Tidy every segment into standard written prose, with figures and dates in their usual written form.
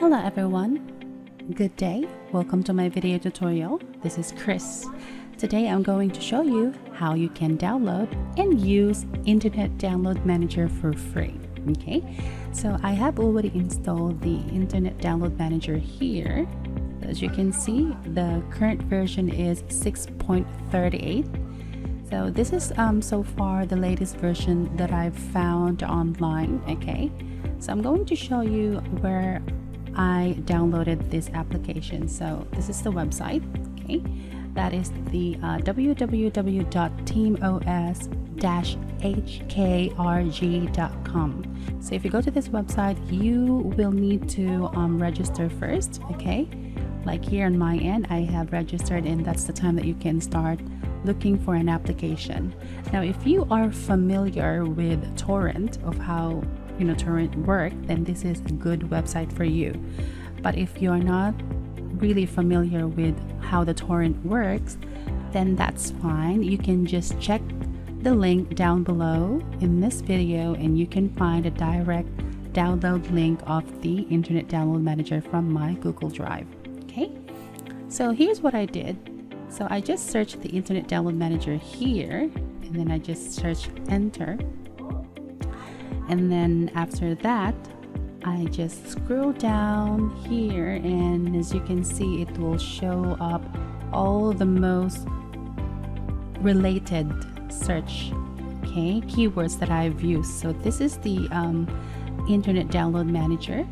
Hello everyone, good day, welcome to my video tutorial. This is Chris. Today I'm going to show you how you can download and use Internet Download Manager for free. Okay, so I have already installed the Internet Download Manager here. As you can see, the current version is 6.38. So this is so far the latest version that I've found online. Okay, so I'm going to show you where I downloaded this application. So this is the website. Okay, that is the www.teamos-hkrg.com. So if you go to this website, you will need to register first. Okay, like here on my end, I have registered, and that's the time that you can start looking for an application. Now, if you are familiar with torrent, of how torrent work, then this is a good website for you. But if you are not really familiar with how the torrent works, then that's fine. You can just check the link down below in this video and you can find a direct download link of the Internet Download Manager from my Google Drive. Okay, so here's what I did. So I just searched the Internet Download Manager here, and then I just searched enter, and then after that I just scroll down here, and as you can see, it will show up all the most related search keywords that I've used. So this is the Internet Download Manager.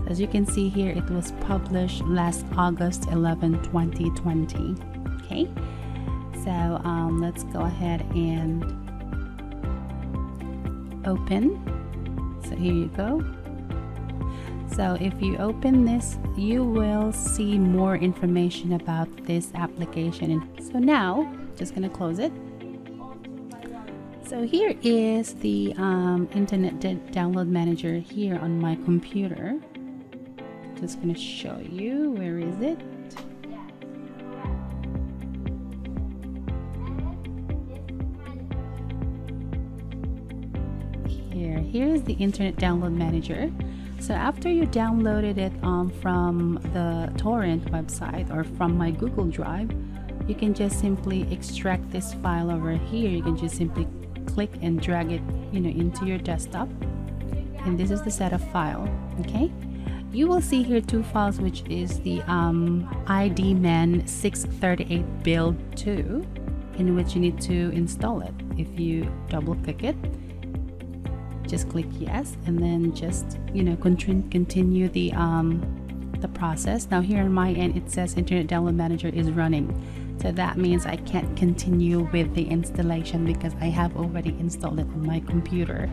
As you can see here, it was published last August 11, 2020. Okay, so let's go ahead and open. So here you go. So if you open this, you will see more information about this application. So now, just gonna close it. So here is the Internet Download Manager here on my computer. Just gonna show you, where is it? Here is the Internet Download Manager. So after you downloaded it from the torrent website or from my Google Drive, you can just simply extract this file over here. You can just simply click and drag it into your desktop, and this is the set of file. Okay, you will see here two files, which is the IDMan 638 build 2, in which you need to install it. If you double click it, just click yes, and then just continue the process. Now here on my end, it says Internet Download Manager is running, so that means I can't continue with the installation because I have already installed it on my computer.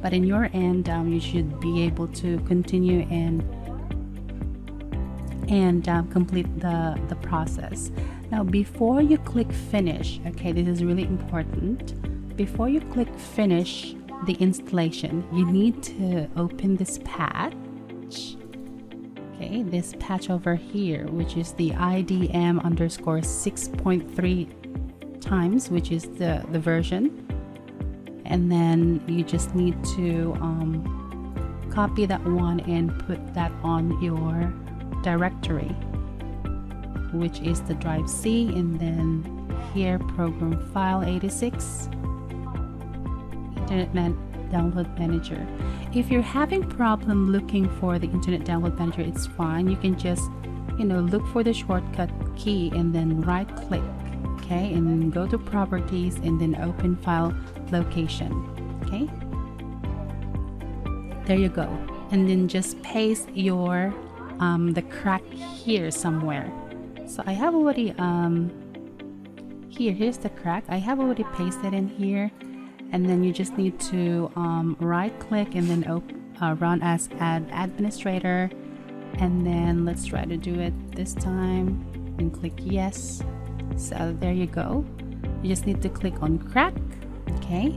But in your end, you should be able to continue and complete the process. Now before you click finish, okay, this is really important. Before you click finish the installation, you need to open this patch. Okay, this patch over here, which is the IDM underscore 6.3 times, which is the version. And then you just need to copy that one and put that on your directory, which is the drive C, and then here program file 86 Internet Download Manager. If you're having problem looking for the Internet Download Manager, it's fine. You can just look for the shortcut key and then right click, okay, and then go to properties and then open file location. Okay, there you go, and then just paste your the crack here somewhere. So I have already here's the crack. I have already pasted in here, and then you just need to right click and then run as administrator, and then let's try to do it this time and click yes. So there you go. You just need to click on crack, okay,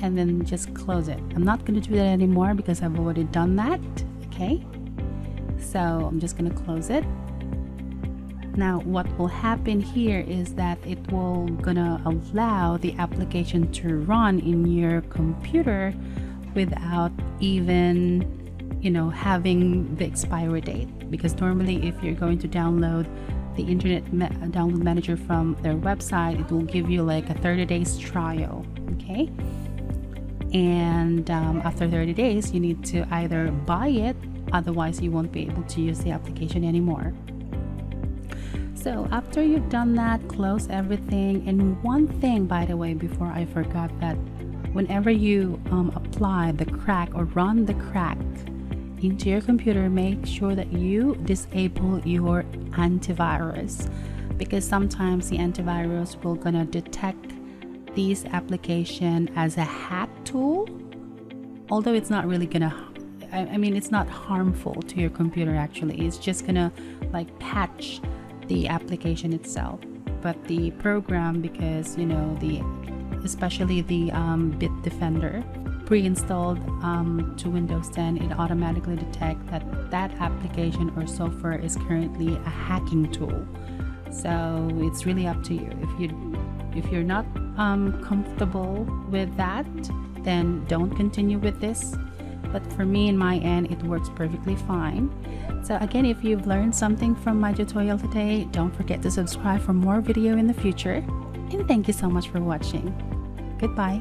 and then just close it. I'm not going to do that anymore because I've already done that. Okay, so I'm just going to close it. Now what will happen here is that it will gonna allow the application to run in your computer without even having the expiry date, because normally if you're going to download the download manager from their website, it will give you like a 30 days trial. Okay, and after 30 days you need to either buy it, otherwise you won't be able to use the application anymore. So after you've done that, close everything. And one thing, by the way, before I forgot, that whenever you apply the crack or run the crack into your computer, make sure that you disable your antivirus, because sometimes the antivirus will gonna detect this application as a hack tool, although it's not really gonna, it's not harmful to your computer. Actually, it's just gonna like patch the application itself, but the program, because especially the Bitdefender pre-installed to Windows 10, it automatically detects that application or software is currently a hacking tool. So it's really up to you. If you're not comfortable with that, then don't continue with this. But for me, in my end, it works perfectly fine. So again, if you've learned something from my tutorial today, don't forget to subscribe for more video in the future. And thank you so much for watching. Goodbye.